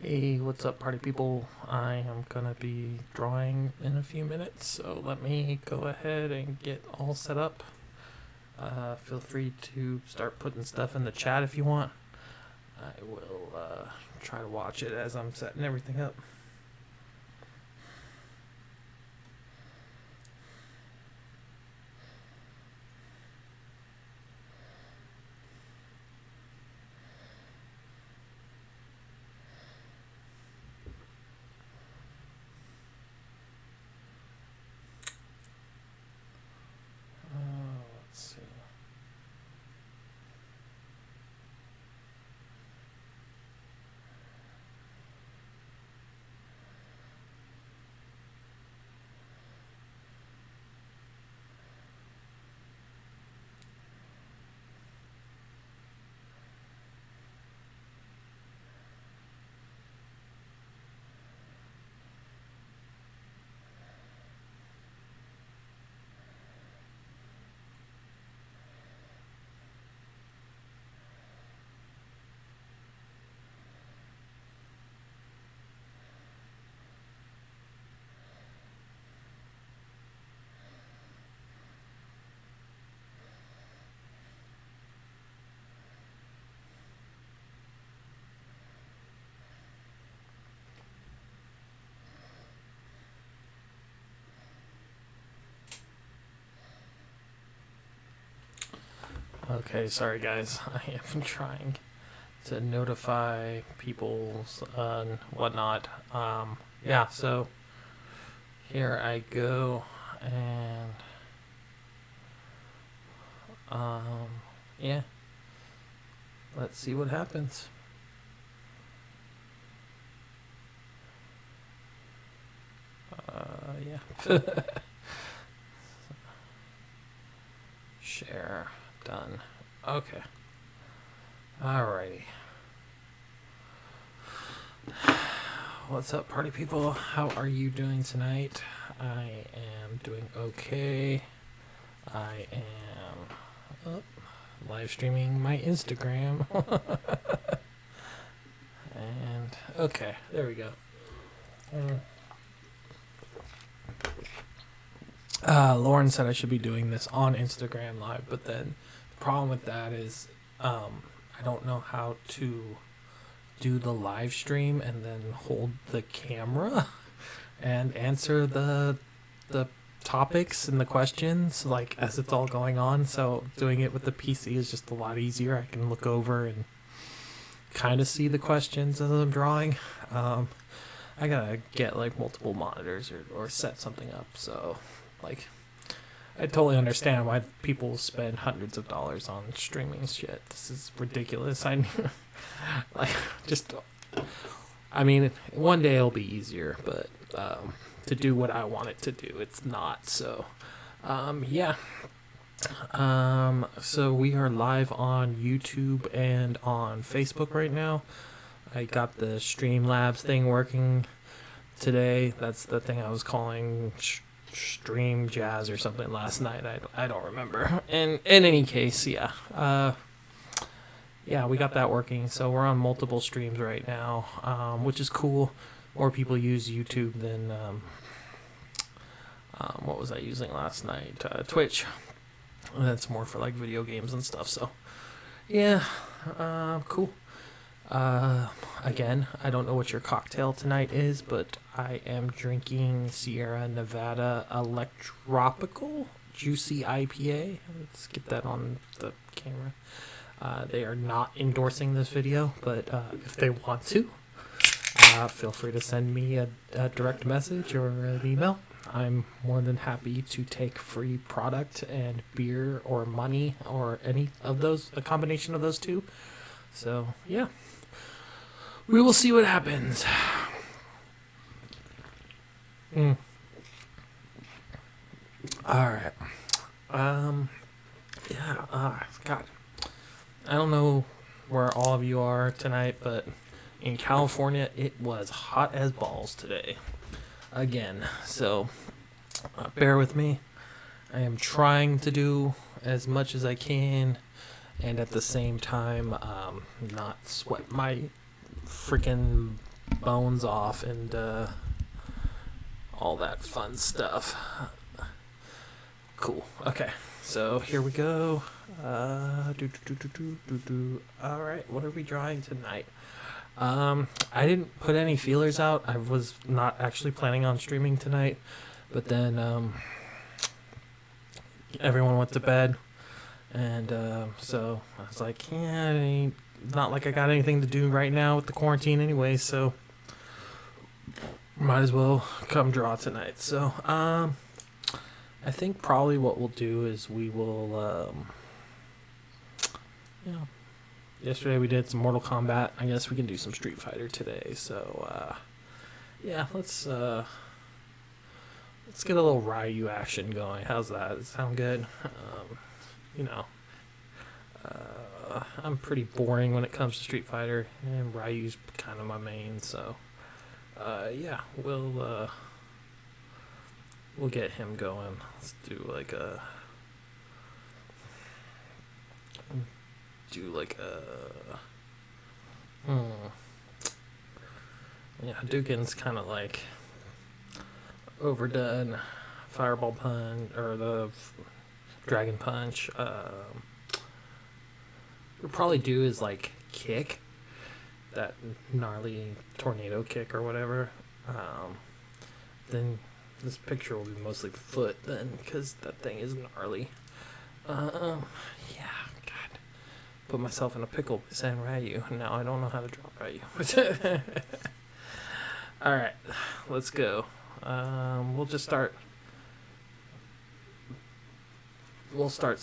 Hey, what's up, party people? I am gonna be drawing in a few minutes, so let me go ahead and get all set up. Feel free to start putting stuff in the chat if you want. I will try to watch it as I'm setting everything up. Let's see. Okay, sorry guys. I am trying to notify people and whatnot. Yeah, so here I go, and yeah, let's see what happens. Yeah. Share. Done. Okay. Alrighty. What's up, party people? How are you doing tonight? I am doing okay. I am live streaming my Instagram. And okay, there we go. Lauren said I should be doing this on Instagram Live, but then the problem with that is I don't know how to do the live stream and then hold the camera and answer the topics and the questions like as it's all going on. So doing it with the PC is just a lot easier. I can look over and kind of see the questions as I'm drawing. I gotta get like multiple monitors or set something up. So like, I totally understand why people spend hundreds of dollars on streaming shit. This is ridiculous. I mean, one day it'll be easier, but to do what I want it to do, it's not. So, yeah. So we are live on YouTube and on Facebook right now. I got the Streamlabs thing working today. That's the thing I was calling Stream Jazz or something last night. I don't remember. And in any case, yeah. Yeah, we got that working. So we're on multiple streams right now, which is cool. More people use YouTube than what was I using last night? Twitch. That's more for like video games and stuff. So yeah, cool. Again, I don't know what your cocktail tonight is, but I am drinking Sierra Nevada Electropical Juicy IPA. Let's get that on the camera. They are not endorsing this video, but if they want to, feel free to send me a direct message or an email. I'm more than happy to take free product and beer or money or any of those, a combination of those two. So, yeah. We will see what happens. Alright. Yeah, God. I don't know where all of you are tonight, but in California, it was hot as balls today. Again. So, bear with me. I am trying to do as much as I can, and at the same time, not sweat my freaking bones off and all that fun stuff. Cool. Okay, so here we go. All right, what are we drawing tonight? I didn't put any feelers out. I was not actually planning on streaming tonight, but then everyone went to bed, and so I was like, yeah, it ain't not like I got anything to do right now with the quarantine anyway, so might as well come draw tonight. So I think probably what we'll do is we will yesterday we did some Mortal Kombat. I guess we can do some Street Fighter today. So yeah, let's get a little Ryu action going. How's that? Does that sound good? You know, I'm pretty boring when it comes to Street Fighter, and Ryu's kind of my main. So yeah, we'll get him going. Let's do like a yeah, Hadouken's kind of like overdone. Fireball punch or the dragon punch. We'll probably do is like kick, that gnarly tornado kick or whatever. Then this picture will be mostly foot then, because that thing is gnarly. Yeah, God. Put myself in a pickle by saying Ryu. Now I don't know how to draw Ryu. Alright, let's go. We'll just start. We'll start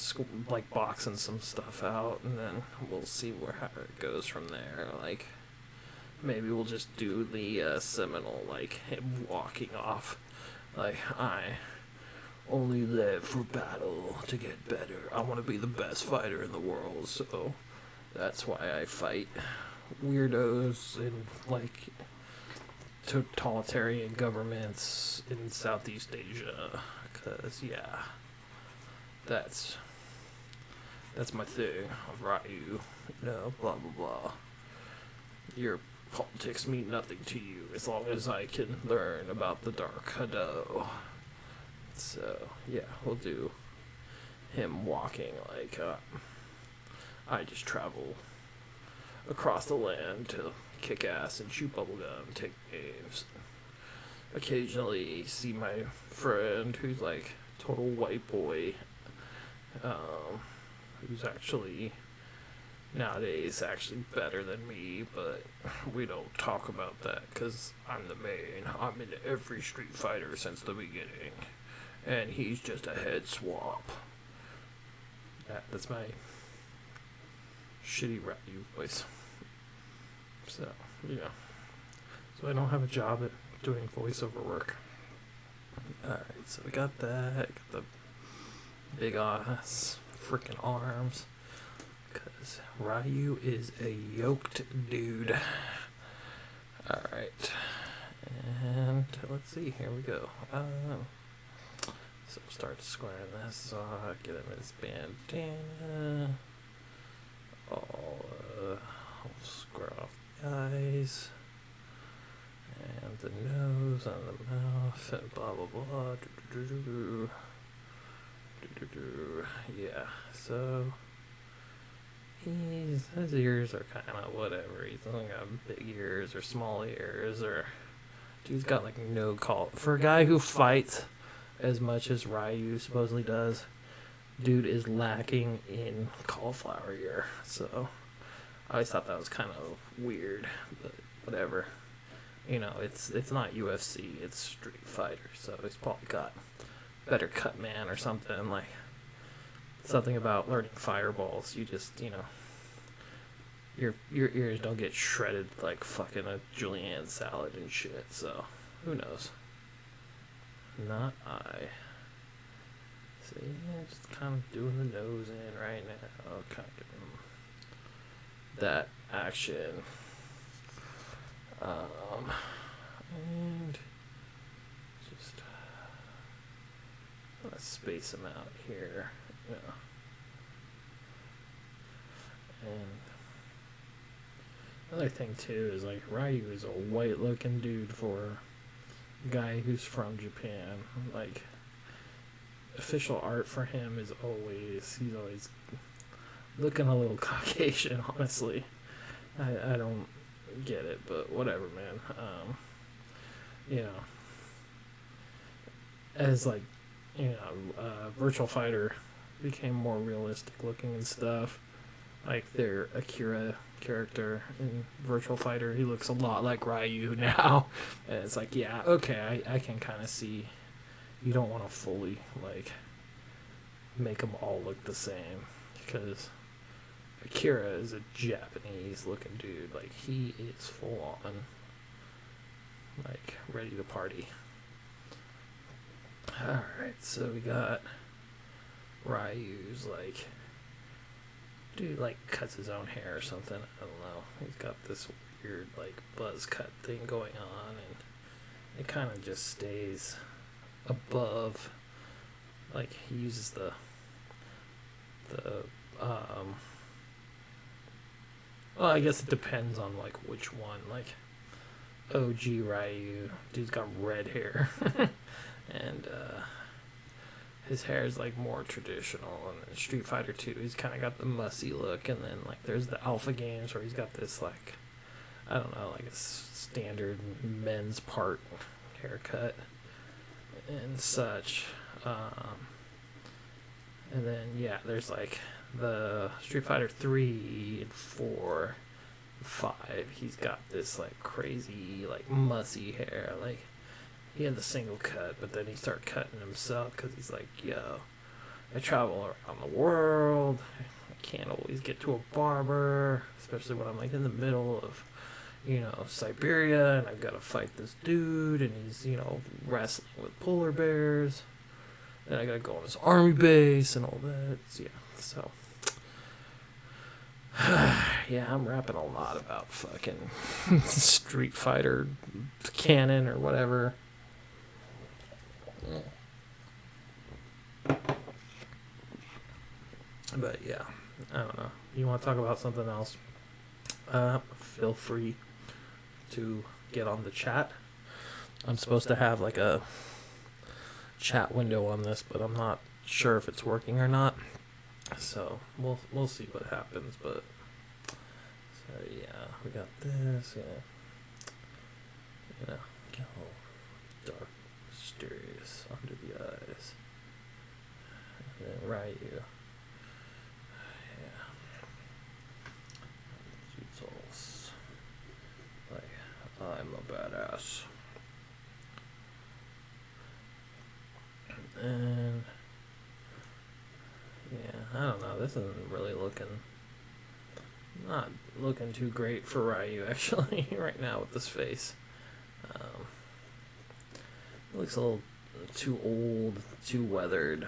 like boxing some stuff out, and then we'll see how it goes from there. Like, maybe we'll just do the seminal, like him walking off. Like, I only live for battle to get better. I want to be the best fighter in the world, so that's why I fight weirdos in like totalitarian governments in Southeast Asia. Cause yeah, that's my thing. Ryu, blah blah blah. Your politics mean nothing to you as long as I can learn about the Dark Hado. So yeah, we'll do him walking like I just travel across the land to kick ass and shoot bubblegum, take waves. Occasionally see my friend who's like total white boy, who's actually nowadays actually better than me, but we don't talk about that because I'm the main. I'm in every Street Fighter since the beginning, and he's just a head swap. That's my shitty Ryu voice. So, yeah. So I don't have a job at doing voiceover work. Alright, so we got that. Got the big ass freaking arms. Because Ryu is a yoked dude. Alright. And let's see, here we go. So start squaring this off, get him his bandana. I'll square off the eyes. And the nose and the mouth and blah blah blah. Yeah, so his ears are kind of whatever. He's only got big ears or small ears, or dude's got like no call. For a guy who fights as much as Ryu supposedly does, dude is lacking in cauliflower ear. So I always thought that was kind of weird, but whatever. You know, it's not UFC, it's Street Fighter, so he's probably got better cut man or something, like something about learning fireballs. You just, your ears don't get shredded like fucking a julienne salad and shit, so who knows. Not I. See, just kind of doing the nose in right now, kind of giving him that action. And just let's space them out here, and another thing too is like Ryu is a white looking dude for a guy who's from Japan. Like official art for him is he's always looking a little Caucasian, honestly. I don't get it, but whatever, man. You know, as like, Virtual Fighter became more realistic looking and stuff. Like their Akira character in Virtual Fighter, he looks a lot like Ryu now. And it's like, yeah, okay, I can kind of see you don't want to fully, like, make them all look the same. Because Akira is a Japanese looking dude. Like, he is full on, like, ready to party. Alright, so we got Ryu's, like, dude, like, cuts his own hair or something. I don't know. He's got this weird, like, buzz cut thing going on, and it kind of just stays above. Like, he uses the well, I guess it depends on, like, which one. Like, OG Ryu, dude's got red hair. And, his hair is, like, more traditional. And in Street Fighter 2, he's kind of got the mussy look. And then, like, there's the Alpha games where he's got this, like, I don't know, like a standard men's part haircut and such. And then, yeah, there's, like, the Street Fighter 3 and 4, 5. He's got this, like, crazy, like, mussy hair. Like, he had the single cut, but then he started cutting himself because he's like, yo, I travel around the world. I can't always get to a barber, especially when I'm, like, in the middle of, Siberia, and I've got to fight this dude, and he's, wrestling with polar bears. Then I gotta go on this army base and all that. Yeah, so. Yeah, I'm rapping a lot about fucking Street Fighter canon or whatever. But yeah, I don't know. You want to talk about something else? Feel free to get on the chat. I'm supposed to have like a chat window on this, but I'm not sure if it's working or not. So we'll see what happens. But so yeah, we got this. Yeah, get a little dark, mysterious under the eyes. And then Ryu. Yeah, it's all like I'm a badass. And yeah, I don't know. This isn't really not looking too great for Ryu actually right now with this face. It looks a little too old, too weathered.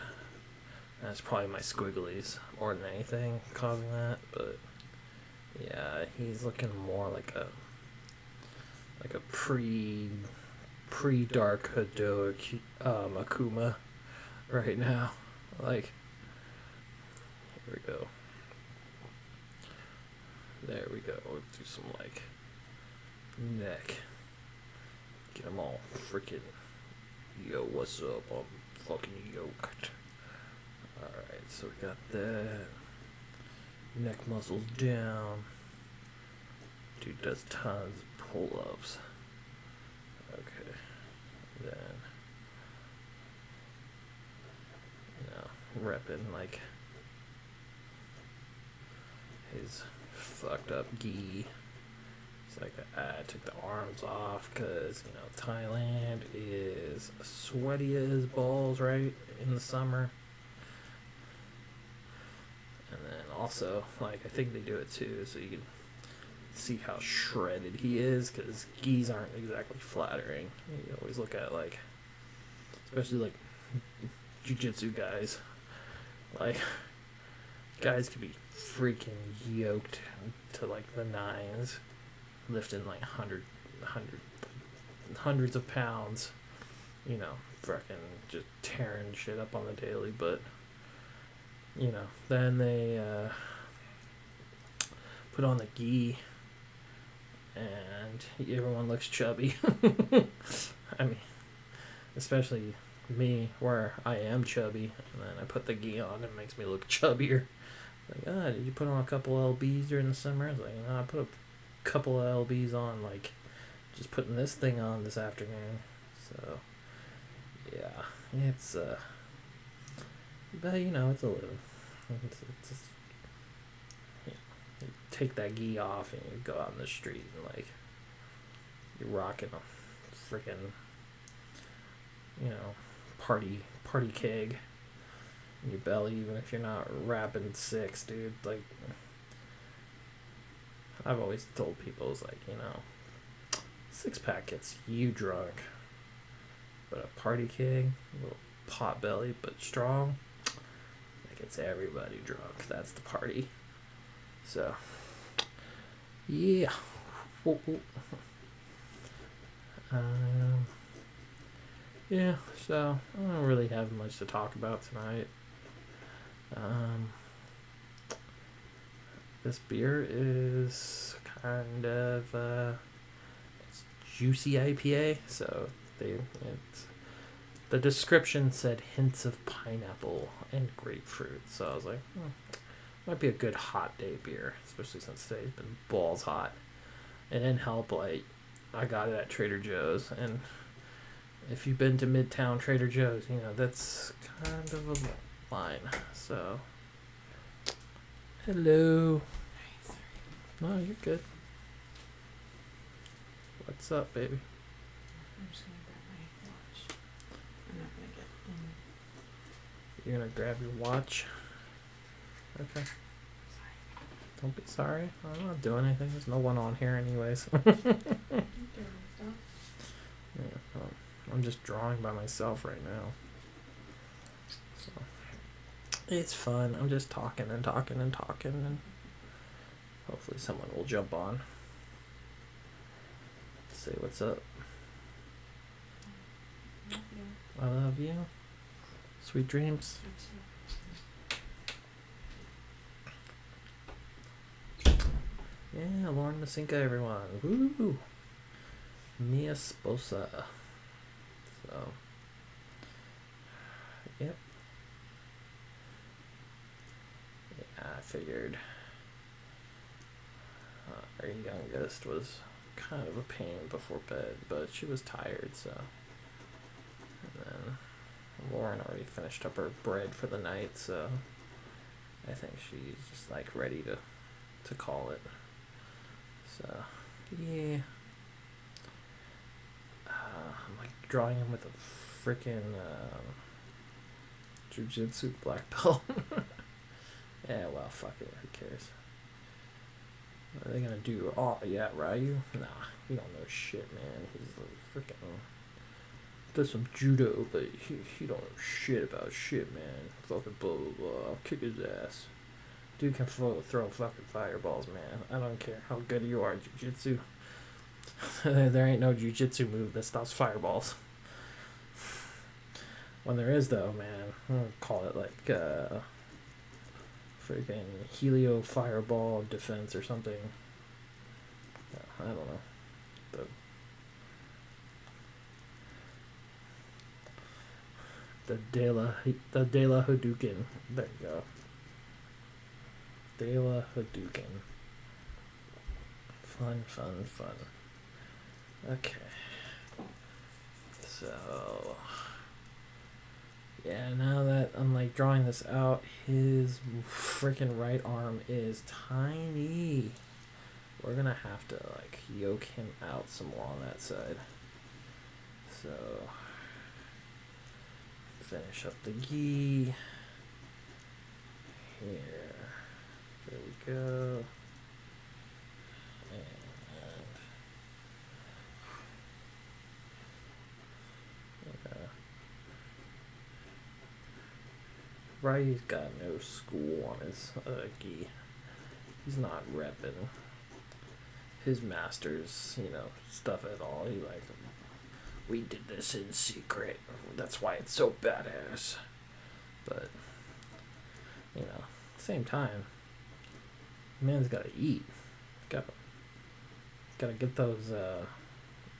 That's probably my squigglies more than anything causing that. But yeah, he's looking more like a pre Dark Hado Akuma right now. Like, here we go. There we go. We'll do some, like, neck. Get them all freaking, yo, what's up? I'm fucking yoked. Alright, so we got that. Neck muscles down. Dude does tons of pull-ups. Okay. Then, repping, like, his fucked up gi. It's like, I took the arms off because, Thailand is sweaty as balls, right, in the summer. And then also, like, I think they do it too, so you can see how shredded he is, because gis aren't exactly flattering. You always look at, like, especially, like, jiu-jitsu guys. Like, guys could be freaking yoked to, like, the nines, lifting, like, hundreds of pounds, freaking just tearing shit up on the daily, but, then they, put on the gi, and everyone looks chubby. I mean, especially me, where I am chubby, and then I put the gi on, it makes me look chubbier. Like, did you put on a couple LBs during the summer? I was like, no, I put a couple of LBs on, like, just putting this thing on this afternoon. So, yeah, it's, but, you know, it's a little, it's just, you take that gi off and you go out in the street and, like, you're rocking a freaking, you know, party keg in your belly, even if you're not rapping six, dude. Like, I've always told people, it's like, you know, 6-pack gets you drunk, but a party keg, a little pot belly but strong, that gets everybody drunk. That's the party. So, yeah. Yeah, so I don't really have much to talk about tonight. This beer is kind of it's juicy IPA, so the description said hints of pineapple and grapefruit, so I was like, might be a good hot day beer, especially since today's been balls hot. It didn't help, like, I got it at Trader Joe's, and if you've been to Midtown Trader Joe's, you know, that's kind of a line. So, hello. No, you're good. What's up, baby? I'm just gonna grab my watch. I'm not gonna get in. You're gonna grab your watch? Okay. Don't be sorry. I'm not doing anything. There's no one on here anyways. Yeah, I'm just drawing by myself right now. So it's fun. I'm just talking and hopefully someone will jump on. Say what's up. I love you. Sweet dreams. Yeah, Lauren Masinka, everyone. Woo! Mi esposa. So, yep. Yeah, I figured our youngest was kind of a pain before bed, but she was tired, so. And then Lauren already finished up her bread for the night, so I think she's just like ready to call it. So, yeah. I'm like drawing him with a freaking jujitsu black belt. Yeah, well, fuck it. Who cares? What are they gonna do? Oh, yeah, Ryu? Nah, he don't know shit, man. He's like freaking does some judo, but he don't know shit about shit, man. Fucking blah blah blah. I'll kick his ass. Dude can throw fucking fireballs, man. I don't care how good you are at jujitsu. There ain't no jujitsu move that stops fireballs. When there is, though, man, I'll call it like freaking helio fireball defense or something. I don't know. The De La Hadouken. There you go. De La Hadouken. Fun. Okay. So, yeah, now that I'm like drawing this out, his freaking right arm is tiny. We're gonna have to like yoke him out some more on that side. So, finish up the gi. Here. There we go. Ryu's got no school on his gi. He's not repping his master's, stuff at all. He like, we did this in secret. That's why it's so badass. But, same time, man's gotta eat. Gotta Gotta get those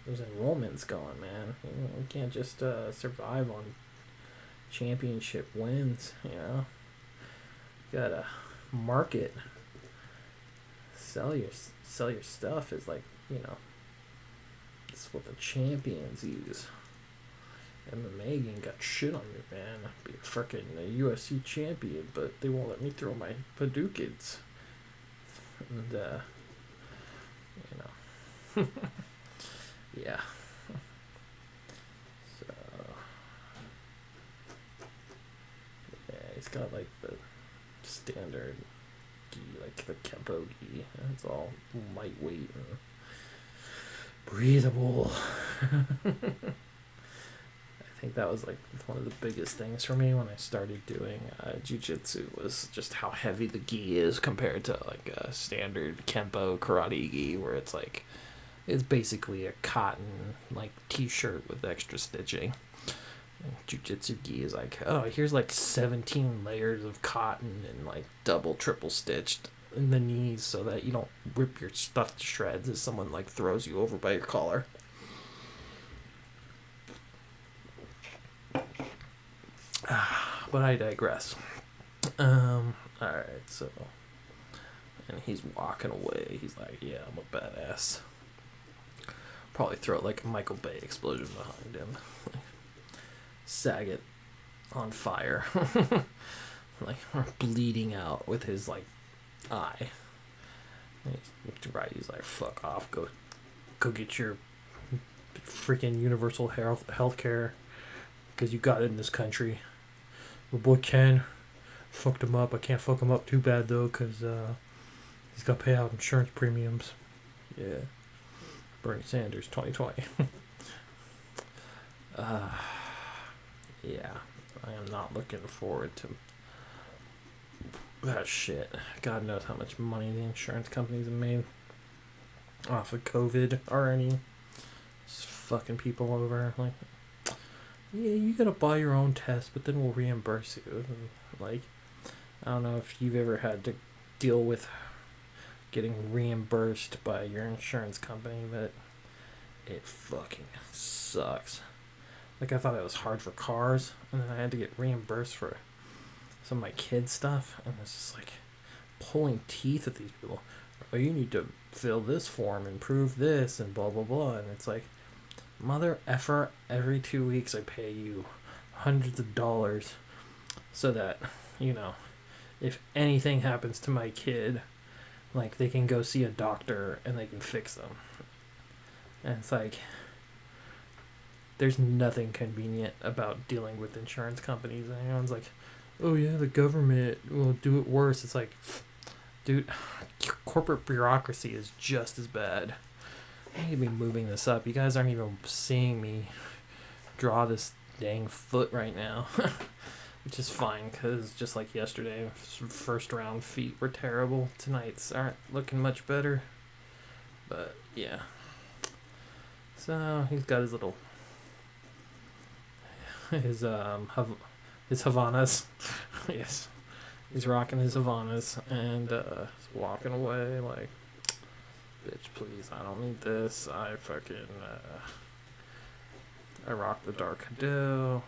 enrollments going, man. You can't just survive on championship wins. Gotta market, sell your stuff is like it's what the champions use. MMA ain't got shit on me, man. I'd be a freaking UFC champion, but they won't let me throw my Hadoukens. And, yeah. So, yeah, he's got like the standard gi, like the Kempo gi. It's all lightweight and breathable. I think that was like one of the biggest things for me when I started doing jiu-jitsu was just how heavy the gi is compared to like a standard Kempo karate gi where it's basically a cotton like t-shirt with extra stitching. And jiu-jitsu gi is like, oh, here's like 17 layers of cotton and like double triple stitched in the knees so that you don't rip your stuff to shreds as someone like throws you over by your collar. But I digress. Alright, so. And he's walking away. He's like, yeah, I'm a badass. Probably throw like a Michael Bay explosion behind him. Saget on fire. Like, bleeding out with his, like, eye. He's like, fuck off. Go get your freaking universal health care. Because you got it in this country. My boy Ken fucked him up. I can't fuck him up too bad though, because he's got to pay out insurance premiums. Yeah. Bernie Sanders 2020. Yeah. I am not looking forward to that shit. God knows how much money the insurance companies have made off of COVID already. Just fucking people over. Like, yeah, you gotta buy your own test, but then we'll reimburse you. And, like, I don't know if you've ever had to deal with getting reimbursed by your insurance company, but it fucking sucks. Like, I thought it was hard for cars, and then I had to get reimbursed for some of my kids' stuff, and it's just like pulling teeth at these people. Oh, you need to fill this form and prove this, and blah blah blah, and it's like, mother effer, every 2 weeks I pay you hundreds of dollars so that, if anything happens to my kid, like, they can go see a doctor and they can fix them. And it's like, there's nothing convenient about dealing with insurance companies. And everyone's like, oh yeah, the government will do it worse. It's like, dude, corporate bureaucracy is just as bad. I need to be moving this up. You guys aren't even seeing me draw this dang foot right now. Which is fine, because just like yesterday, first round feet were terrible. Tonight's aren't looking much better. But, yeah. So, he's got his little... His Havanas. Yes. He's rocking his Havanas, and he's walking away like... Bitch, please, I don't need this. I fucking, I rock the Dark Hado.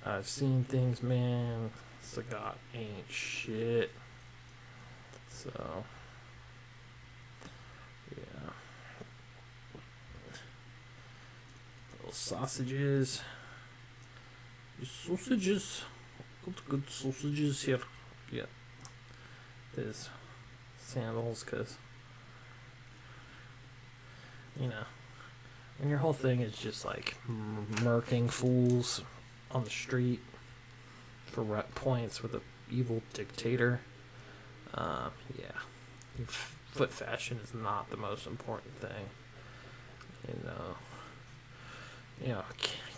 I've seen things, man. Sagat ain't shit. So, yeah. Little sausages. Sausages. Good sausages here. Yeah. There's sandals, because... when your whole thing is just like murking fools on the street for points with a evil dictator, yeah, foot fashion is not the most important thing.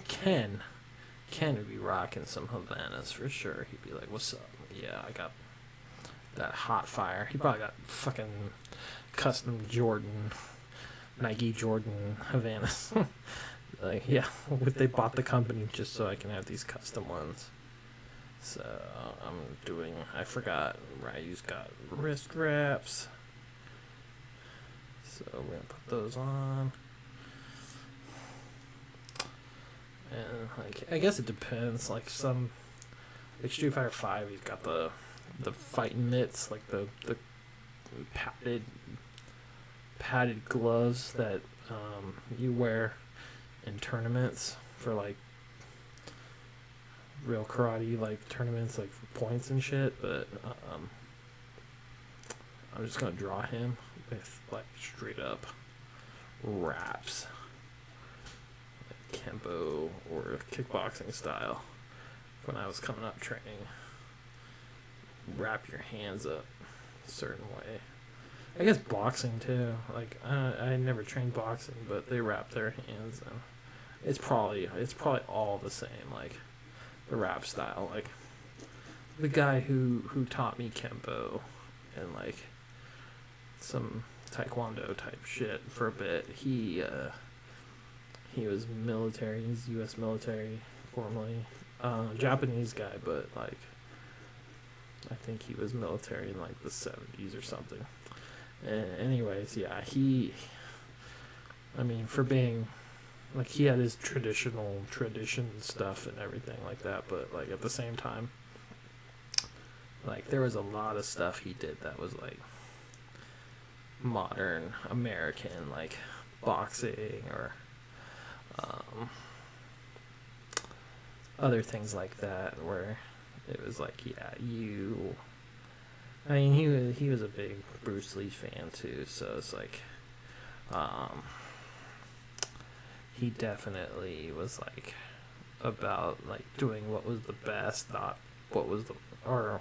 Ken would be rocking some Havanas for sure. He'd be like, what's up? Yeah, I got that hot fire. He probably got fucking custom Nike Jordan Havanas. Like, yeah, they bought the company just so I can have these custom ones. So, I forgot, Ryu's got wrist wraps. So we're gonna put those on. And like, I guess it depends. Like some, like Street Fighter 5, he's got the fighting mitts, like the padded gloves that you wear in tournaments for like real karate like tournaments, like for points and shit. But I'm just gonna draw him with like straight up wraps, like kempo or kickboxing style. When I was coming up training, wrap your hands up a certain way. I guess boxing too. Like I never trained boxing, but they wrap their hands, and it's probably all the same. Like the wrap style. Like the guy who taught me kempo and like some taekwondo type shit for a bit. He was military. He's U.S. military formerly. Japanese guy, but like I think he was military in like the 70s or something. Anyways, yeah, I mean, for being, like, he had his tradition stuff and everything like that, but, like, at the same time, like, there was a lot of stuff he did that was, like, modern American, like, boxing or, other things like that, where it was like, yeah, I mean, he was a big Bruce Lee fan too, so it's like, he definitely was like about like doing what was the best, not what was what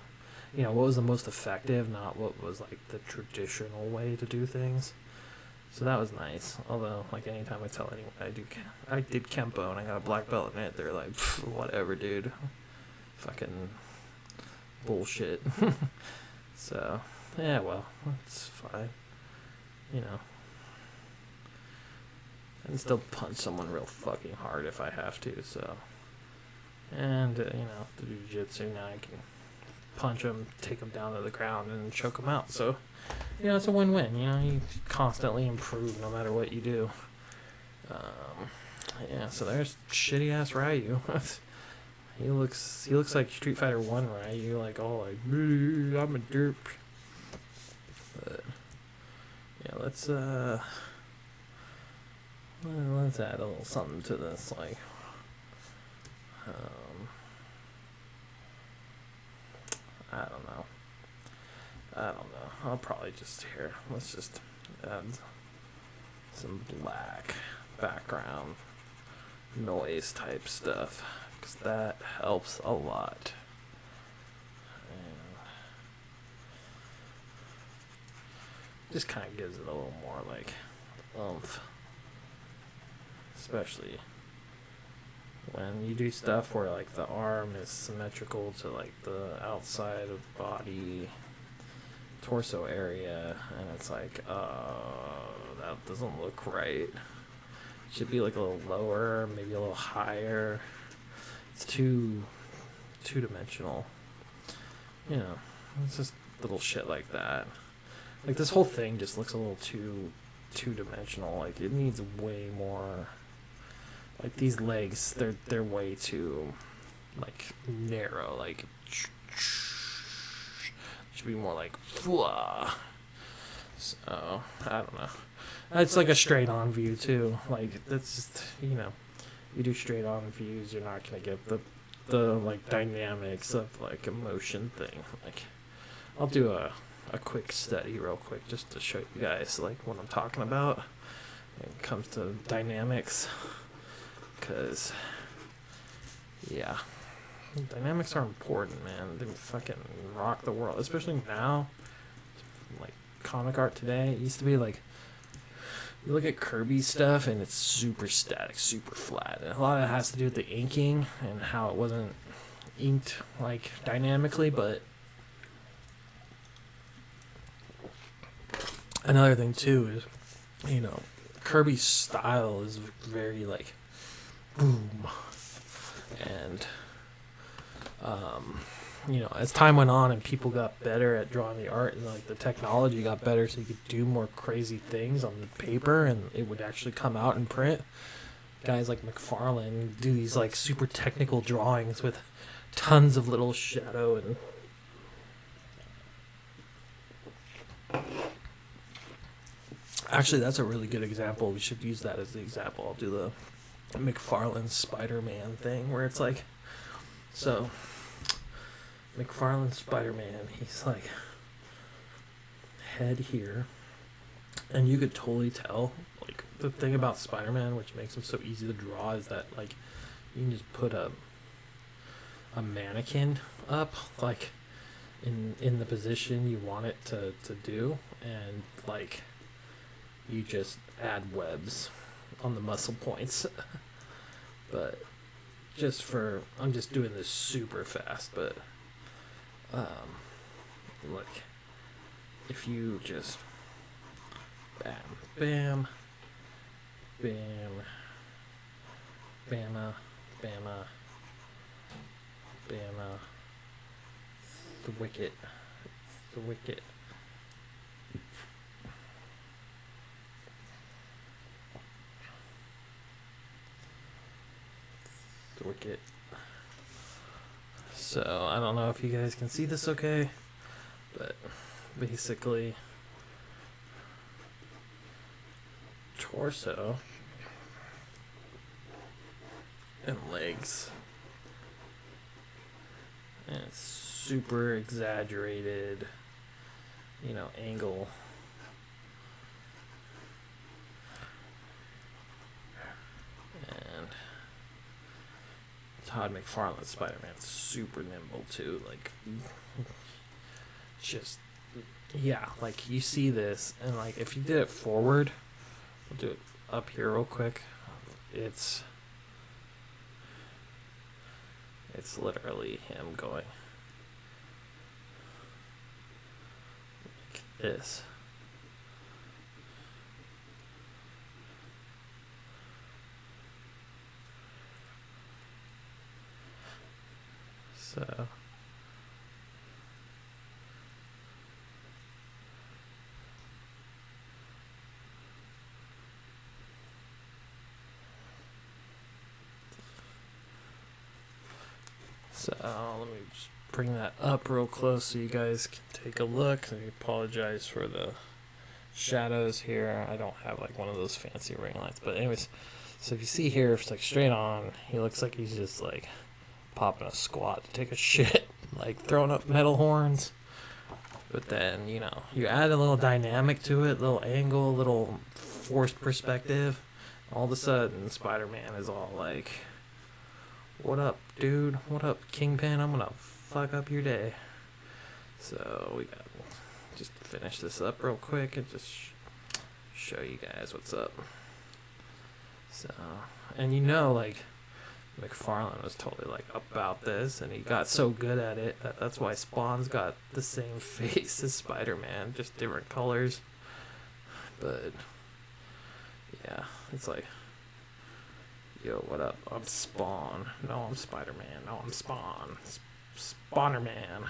was the most effective, not what was like the traditional way to do things. So that was nice. Although, like, anytime I tell anyone I did kempo and I got a black belt in it, they're like, whatever, dude, fucking bullshit. So, yeah, well, that's fine. You know. I can still punch someone real fucking hard if I have to, so. And, the jiu-jitsu, now I can punch them, take them down to the ground, and choke them out. So, it's a win-win. You constantly improve no matter what you do. Yeah, so there's shitty-ass Ryu. He looks like Street Fighter 1 Ryu, like all like, I'm a derp. But yeah, let's add a little something to this, like I don't know. I'll probably just let's just add some black background noise type stuff, because that helps a lot. And just kind of gives it a little more like oomph, especially when you do stuff where like the arm is symmetrical to like the outside of body, torso area, and it's like, that doesn't look right. Should be like a little lower, maybe a little higher. It's too two-dimensional. It's just little shit like that. Like this whole thing just looks a little too two-dimensional. Like it needs way more. Like these legs, they're way too like narrow. Like should be more like so I don't know. It's like a straight on view too. Like that's just you do straight on views, you're not gonna get the like dynamics of like a motion thing. Like I'll do a quick study real quick just to show you guys like what I'm talking about when it comes to dynamics. Cause yeah, dynamics are important, man. They fucking rock the world, especially now. Like comic art today, it used to be like you look at Kirby stuff and it's super static, super flat. And a lot of it has to do with the inking and how it wasn't inked like dynamically. But another thing too is, Kirby's style is very like boom, and you know, as time went on and people got better at drawing the art and like the technology got better, so you could do more crazy things on the paper and it would actually come out in print. Guys like McFarlane do these like super technical drawings with tons of little shadow and actually that's a really good example. We should use that as the example. I'll do the McFarlane Spider-Man thing where it's like, so McFarlane Spider-Man, he's like head here, and you could totally tell, like, the thing about Spider-Man which makes him so easy to draw is that like you can just put a mannequin up like in the position you want it to do, and like you just add webs on the muscle points. But just for, I'm just doing this super fast, but like if you just bam, bam, bam, bama, bama, bama, the wicket, the wicket. The wicket. So I don't know if you guys can see this okay, but basically torso and legs, and it's super exaggerated, you know, angle. And Todd McFarlane Spider-Man's super nimble too, like just, yeah, like you see this, and like if you did it forward, we'll do it up here real quick, it's literally him going like this. So let me just bring that up real close so you guys can take a look. I apologize for the shadows here. I don't have like one of those fancy ring lights, but anyways, so if you see here, it's like straight on, he looks like he's just like popping a squat to take a shit, like throwing up metal horns. But then, you know, you add a little dynamic to it, little angle, little forced perspective, all of a sudden Spider-Man is all like, what up, dude? What up, Kingpin? I'm gonna fuck up your day. So we got just finish this up real quick and just show you guys what's up. So, and you know, like McFarlane was totally like about this, and he got so good at it that's why Spawn's got the same face as Spider-Man, just different colors. But yeah, it's like, yo, what up? I'm Spawn. No, I'm Spider-Man. No, I'm Spawn. Spawner-Man.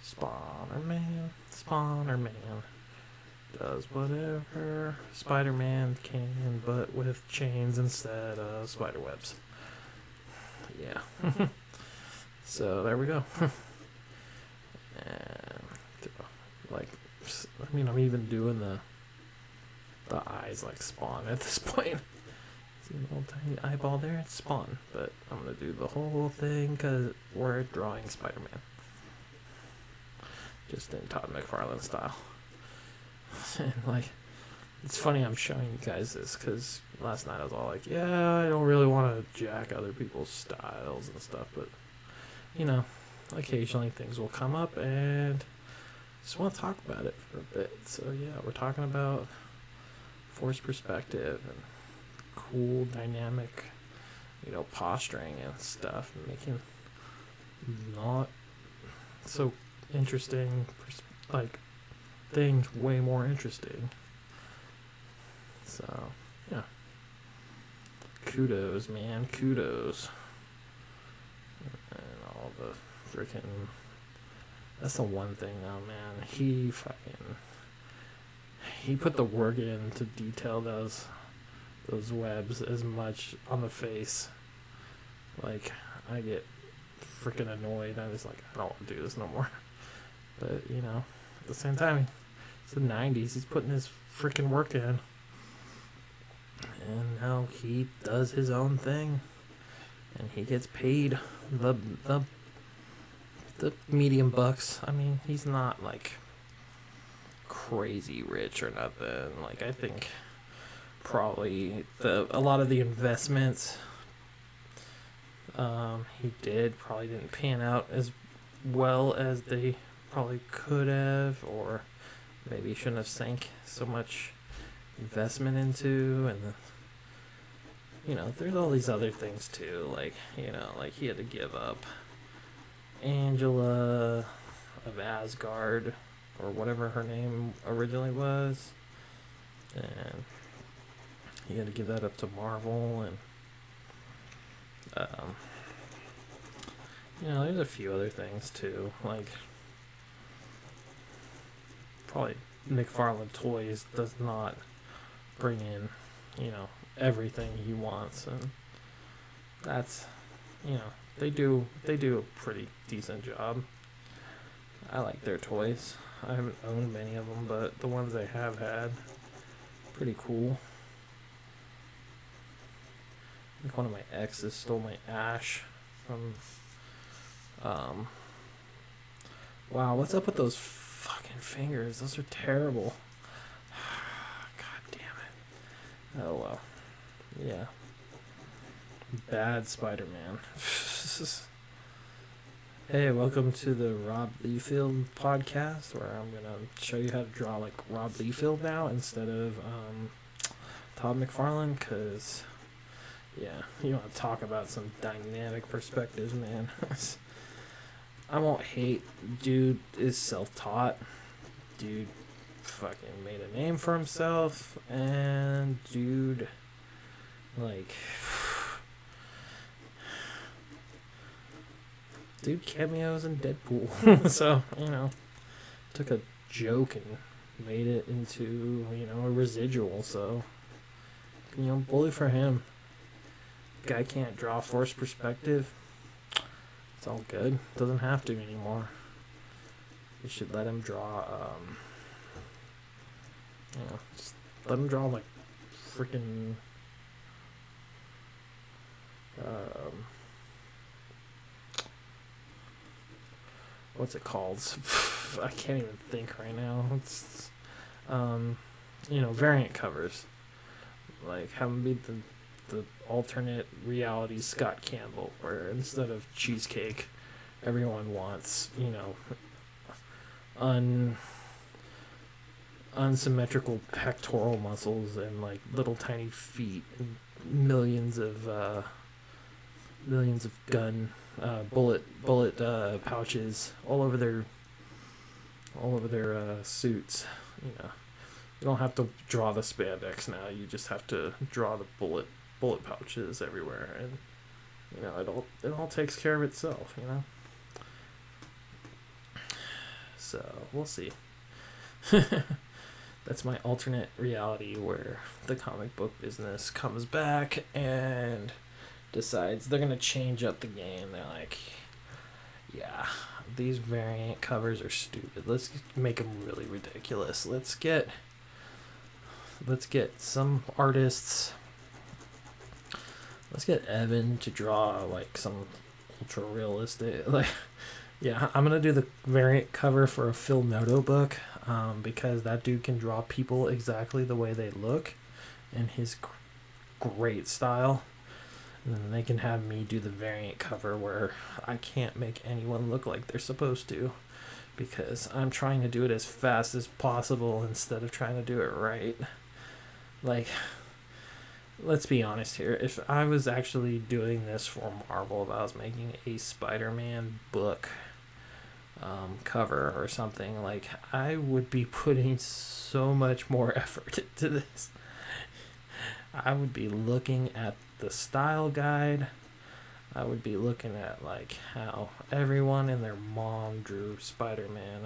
Spawner-Man. Spawner-Man. Does whatever Spider-Man can, but with chains instead of spider webs. Yeah. So there we go. And like, I mean, I'm even doing the eyes like Spawn at this point. See the little tiny eyeball there? It's Spawn. But I'm gonna do the whole thing because we're drawing Spider-Man, just in Todd McFarlane style. And like, it's funny I'm showing you guys this because last night I was all like, yeah, I don't really want to jack other people's styles and stuff, but you know, occasionally things will come up and just want to talk about it for a bit. So yeah, we're talking about forced perspective and cool dynamic, you know, posturing and stuff, and making not so interesting like things way more interesting. So yeah, kudos, man, kudos. And all the freaking. That's the one thing, though, man. He put the work in to detail those webs as much on the face. Like, I get freaking annoyed. I was like, I don't want to do this no more. But, you know, at the same time, it's the 90s. He's putting his freaking work in. And now he does his own thing. And he gets paid the medium bucks. I mean, he's not, like, crazy rich or nothing. Like, I think probably a lot of the investments he did probably didn't pan out as well as they probably could have, or maybe shouldn't have sank so much investment into. And you know, there's all these other things too, like, you know, like he had to give up Angela of Asgard, or whatever her name originally was, and he had to give that up to Marvel. And you know, there's a few other things too, like probably McFarlane Toys does not bring in, you know, everything he wants, and that's, you know, they do a pretty decent job. I like their toys. I haven't owned many of them, but the ones I have had, pretty cool. I think one of my exes stole my Ash from, wow, what's up with those fucking fingers? Those are terrible. God damn it. Oh well. Yeah. Bad Spider-Man. Hey, welcome to the Rob Liefeld podcast, where I'm gonna show you how to draw like Rob Liefeld now instead of Todd McFarlane, because yeah, you want to talk about some dynamic perspectives, man. I won't hate. Dude is self-taught. Dude fucking made a name for himself, and dude, like, dude cameos in Deadpool. So, you know, took a joke and made it into, you know, a residual. So, you know, bully for him. Guy can't draw forced perspective. It's all good. Doesn't have to anymore. You should let him draw, you know, just let him draw like freaking, what's it called? I can't even think right now. It's, you know, variant covers. Like, have him be the alternate reality Scott Campbell, where instead of cheesecake, everyone wants, you know, unsymmetrical pectoral muscles and like little tiny feet and millions of gun bullet pouches all over their suits. You know, you don't have to draw the spandex now. You just have to draw the bullet pouches everywhere, and you know, it all takes care of itself, you know. So we'll see. That's my alternate reality where the comic book business comes back and decides they're gonna change up the game. They're like, yeah, these variant covers are stupid. Let's make them really ridiculous. Let's get some artists. Let's get Evan to draw like some ultra realistic, like, yeah, I'm gonna do the variant cover for a Phil Noto book, because that dude can draw people exactly the way they look in his great style. And then they can have me do the variant cover where I can't make anyone look like they're supposed to, because I'm trying to do it as fast as possible instead of trying to do it right. Like, let's be honest here. If I was actually doing this for Marvel, if I was making a Spider-Man book cover or something, like, I would be putting so much more effort into this. I would be looking at the style guide. I would be looking at like how everyone and their mom drew Spider-Man.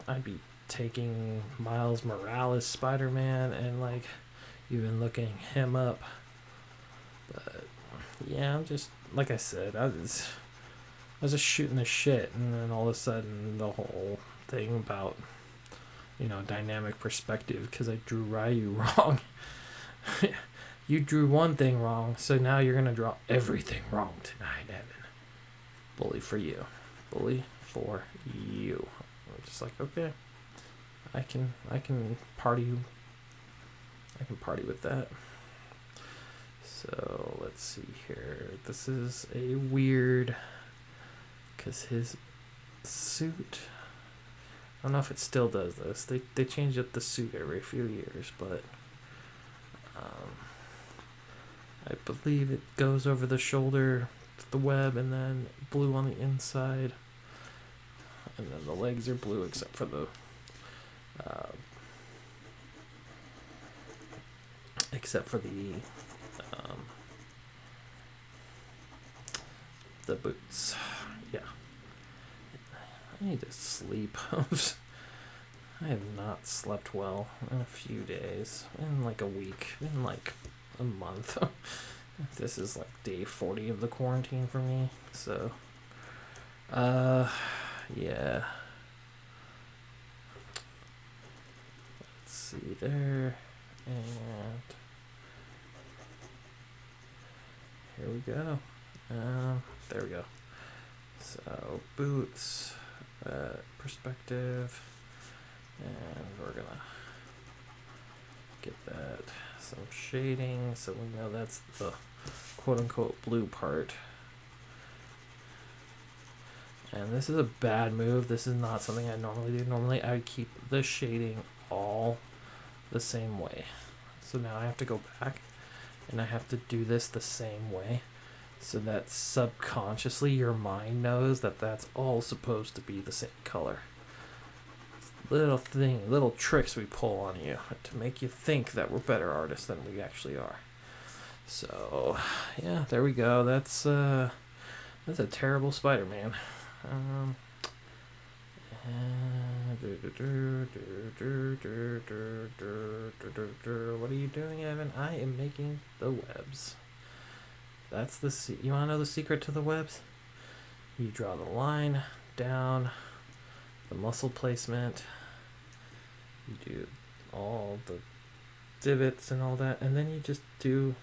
I'd be taking Miles Morales Spider-Man and like even looking him up. But yeah, I'm just like I said, I was just shooting the shit, and then all of a sudden the whole thing about dynamic perspective, because I drew Ryu wrong. You drew one thing wrong, so now you're gonna draw everything wrong tonight, Evan. Bully for you. Bully for you. I'm just like, okay, I can party. I can party with that. So let's see here. This is a weird, because his suit. I don't know if it still does this. They change up the suit every few years, but I believe it goes over the shoulder, the web, and then blue on the inside, and then the legs are blue except for the boots. Yeah. I need to sleep. I have not slept well in a few days, in like a week, in like a month. This is like day 40 of the quarantine for me, so yeah. Let's see there, and here we go. There we go. So boots, perspective, and we're gonna get that some shading so we know that's the quote-unquote blue part. And this is a bad move. This is not something I normally do. Normally I would keep the shading all the same way. So now I have to go back and I have to do this the same way, so that subconsciously your mind knows that that's all supposed to be the same color. Little tricks we pull on you to make you think that we're better artists than we actually are. So yeah, there we go. That's a terrible Spider-Man. What are you doing, Evan? I am making the webs. That's you want to know the secret to the webs? You draw the line down, the muscle placement, you do all the divots and all that, and then you just do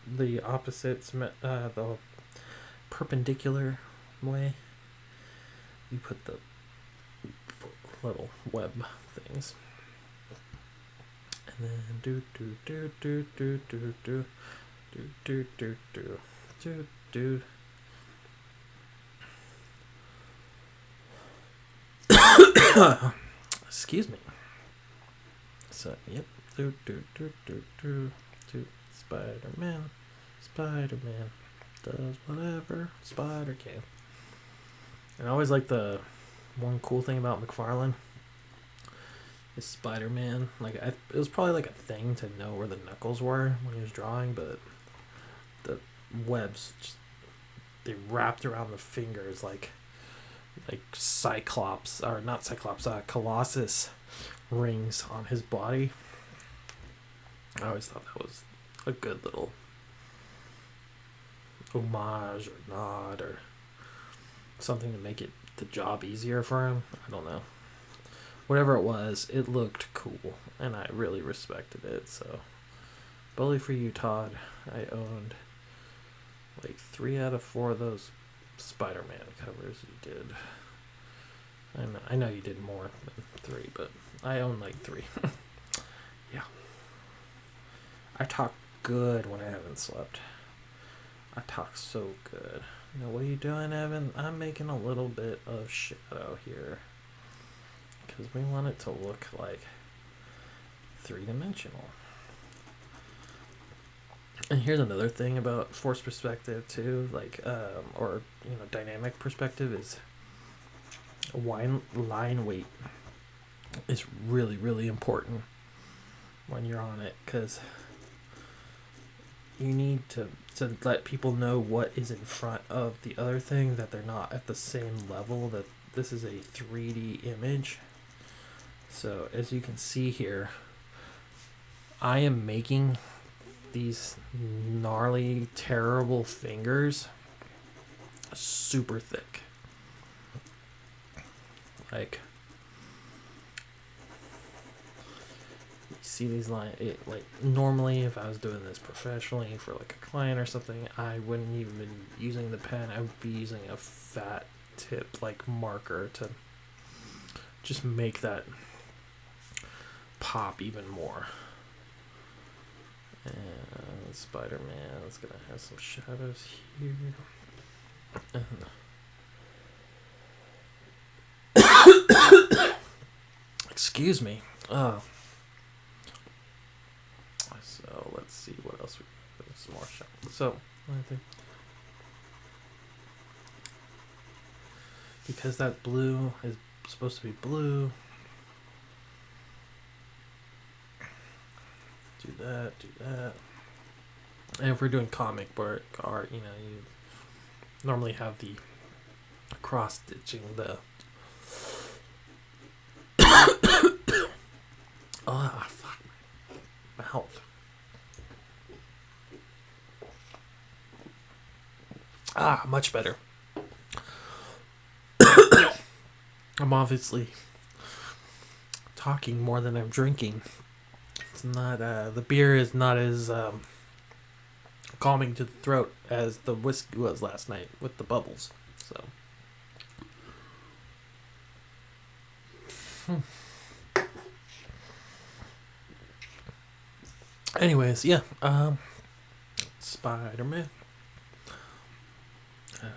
the opposites, the perpendicular way. You put the little web things, and then do excuse me. So yep, Spider-Man does whatever Spider can. And I always like the one cool thing about McFarlane is Spider-Man. Like it was probably like a thing to know where the knuckles were when he was drawing, but the webs they wrapped around the fingers like Cyclops, or not Cyclops, Colossus rings on his body. I always thought that was a good little homage or nod or something to make the job easier for him. I don't know. Whatever it was, it looked cool, and I really respected it. So, bully for you, Todd. I owned like 3 out of 4 of those Spider-Man covers you did. I know you did more than 3, but I own like 3. Yeah. I talk good when I haven't slept. I talk so good. Now, what are you doing, Evan? I'm making a little bit of shadow here, because we want it to look like 3-dimensional. And here's another thing about force perspective too, like or dynamic perspective, is line weight is really, really important when you're on it, because you need to to let people know what is in front of the other thing, that they're not at the same level, that this is a 3D image. So as you can see here, I am making these gnarly, terrible fingers super thick. Like, you see these lines, like normally if I was doing this professionally for like a client or something, I wouldn't even be using the pen. I would be using a fat tip like marker to just make that pop even more. And Spider-Man is gonna have some shadows here. Excuse me. So let's see what else we got. Some more shadows. So I think because that blue is supposed to be blue. Do that. And if we're doing comic book art, you normally have the cross stitching, the fuck my mouth. Much better. I'm obviously talking more than I'm drinking. It's not the beer is not as calming to the throat as the whiskey was last night with the bubbles. So anyways, yeah, Spider-Man. So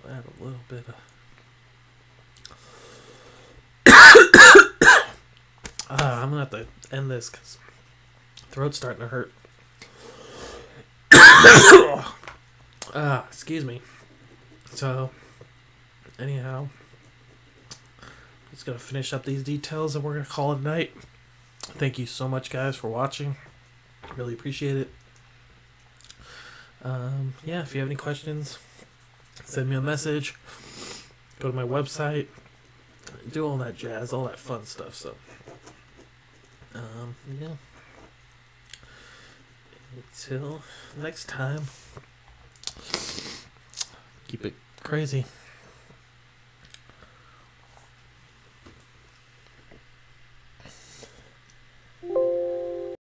add a little bit of I'm gonna have to end this because throat's starting to hurt. Excuse me. So, anyhow, just gonna finish up these details and we're gonna call it a night. Thank you so much, guys, for watching. Really appreciate it. Yeah, if you have any questions, send me a message. Go to my website. Do all that jazz, all that fun stuff. So, yeah. Until next time, keep it crazy.